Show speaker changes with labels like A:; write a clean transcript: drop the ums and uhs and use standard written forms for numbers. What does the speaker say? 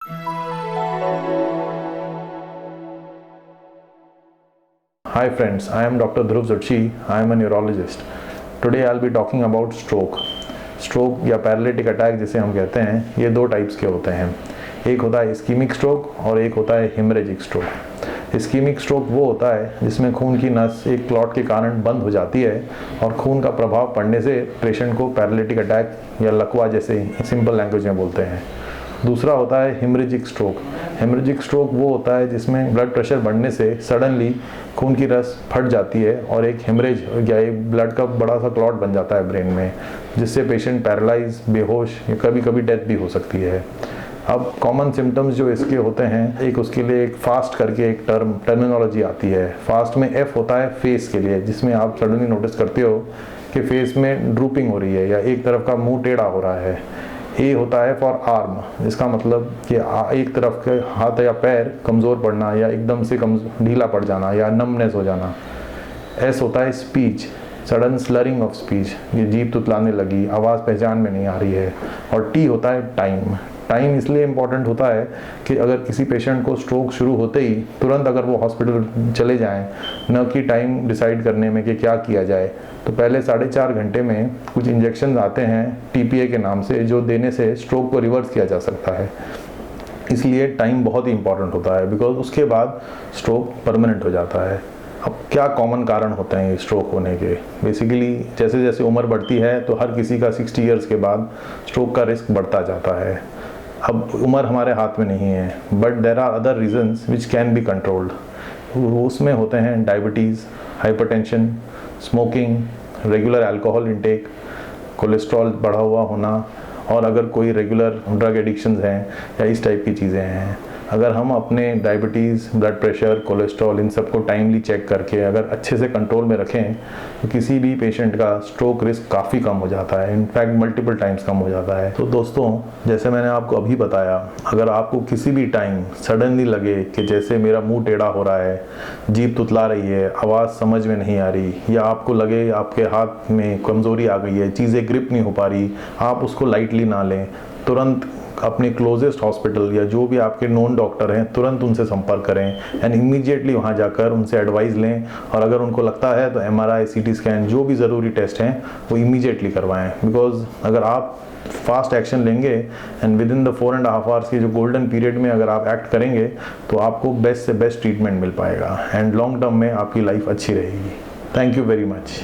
A: Hi friends, I am Dr. Dhruv Zutshi. I am a neurologist. Today I'll be talking about stroke. Stroke या paralytic attack जिसे हम कहते हैं, ये दो टाइप्स के होते हैं। एक होता है इस्कीमिक स्ट्रोक और एक होता है हेमरेजिक स्ट्रोक। इस्कीमिक स्ट्रोक वो होता है जिसमें खून की नस एक क्लॉट के कारण बंद हो जाती है और खून का प्रभाव पड़ने से पेशेंट को पैरालिटिक अटैक या लकवा जैसे सिंपल लैंग्वेज में बोलते हैं। दूसरा होता है हेमरेजिक स्ट्रोक। हेमरेजिक स्ट्रोक वो होता है जिसमें ब्लड प्रेशर बढ़ने से सडनली खून की रस फट जाती है और एक हेमरेज या एक ब्लड का बड़ा सा क्लॉट बन जाता है ब्रेन में, जिससे पेशेंट पैरालाइज, बेहोश या कभी कभी डेथ भी हो सकती है। अब कॉमन सिम्टम्स जो इसके होते हैं, एक उसके लिए एक फास्ट करके एक टर्मिनोलॉजी आती है। फास्ट में एफ होता है फेस के लिए, जिसमें आप सडनली नोटिस करते हो कि फेस में ड्रूपिंग हो रही है या एक तरफ का मुंह टेढ़ा हो रहा है। ए होता है फॉर आर्म, जिसका मतलब कि एक तरफ के हाथ या पैर कमज़ोर पड़ना या एकदम से ढीला पड़ जाना या नमनेस हो जाना। एस होता है speech, sudden slurring of speech, ये जीभ तुतलाने लगी, आवाज़ पहचान में नहीं आ रही है। और टी होता है टाइम। टाइम इसलिए इम्पॉर्टेंट होता है कि अगर किसी पेशेंट को स्ट्रोक शुरू होते ही तुरंत अगर वो हॉस्पिटल चले जाएं, न कि टाइम डिसाइड करने में कि क्या किया जाए, तो पहले 4.5 घंटे में कुछ इंजेक्शन आते हैं टीपीए के नाम से, जो देने से स्ट्रोक को रिवर्स किया जा सकता है। इसलिए टाइम बहुत ही इंपॉर्टेंट होता है, बिकॉज उसके बाद स्ट्रोक परमानेंट हो जाता है। अब क्या कॉमन कारण होते हैं स्ट्रोक होने के? बेसिकली जैसे जैसे उम्र बढ़ती है तो हर किसी का 60 ईयर्स के बाद स्ट्रोक का रिस्क बढ़ता जाता है। अब उम्र हमारे हाथ में नहीं है, but there are other reasons which can be controlled. उसमें होते हैं diabetes, hypertension, smoking, regular alcohol intake, cholesterol बढ़ा हुआ होना, और अगर कोई रेगुलर ड्रग एडिक्शंस हैं या इस टाइप की चीज़ें हैं। अगर हम अपने डायबिटीज़, ब्लड प्रेशर, कोलेस्ट्रॉल, इन सबको टाइमली चेक करके अगर अच्छे से कंट्रोल में रखें तो किसी भी पेशेंट का स्ट्रोक रिस्क काफ़ी कम हो जाता है, इनफैक्ट मल्टीपल टाइम्स कम हो जाता है। तो दोस्तों, जैसे मैंने आपको अभी बताया, अगर आपको किसी भी टाइम सडनली लगे कि जैसे मेरा मुंह टेढ़ा हो रहा है, जीभ तुतला रही है, आवाज़ समझ में नहीं आ रही, या आपको लगे आपके हाथ में कमज़ोरी आ गई है, चीज़ें ग्रिप नहीं हो पा रही, आप उसको लाइटली ना लें। तुरंत अपने क्लोजेस्ट हॉस्पिटल या जो भी आपके नोन डॉक्टर हैं, तुरंत उनसे संपर्क करें एंड इमीडिएटली वहाँ जाकर उनसे एडवाइस लें। और अगर उनको लगता है तो एमआरआई, सीटी स्कैन, जो भी ज़रूरी टेस्ट हैं वो इमीडिएटली करवाएं। बिकॉज अगर आप फास्ट एक्शन लेंगे and with in the 4.5 hours की जो गोल्डन पीरियड में अगर आप एक्ट करेंगे तो आपको बेस्ट से बेस्ट ट्रीटमेंट मिल पाएगा एंड लॉन्ग टर्म में आपकी लाइफ अच्छी रहेगी। Thank you very much.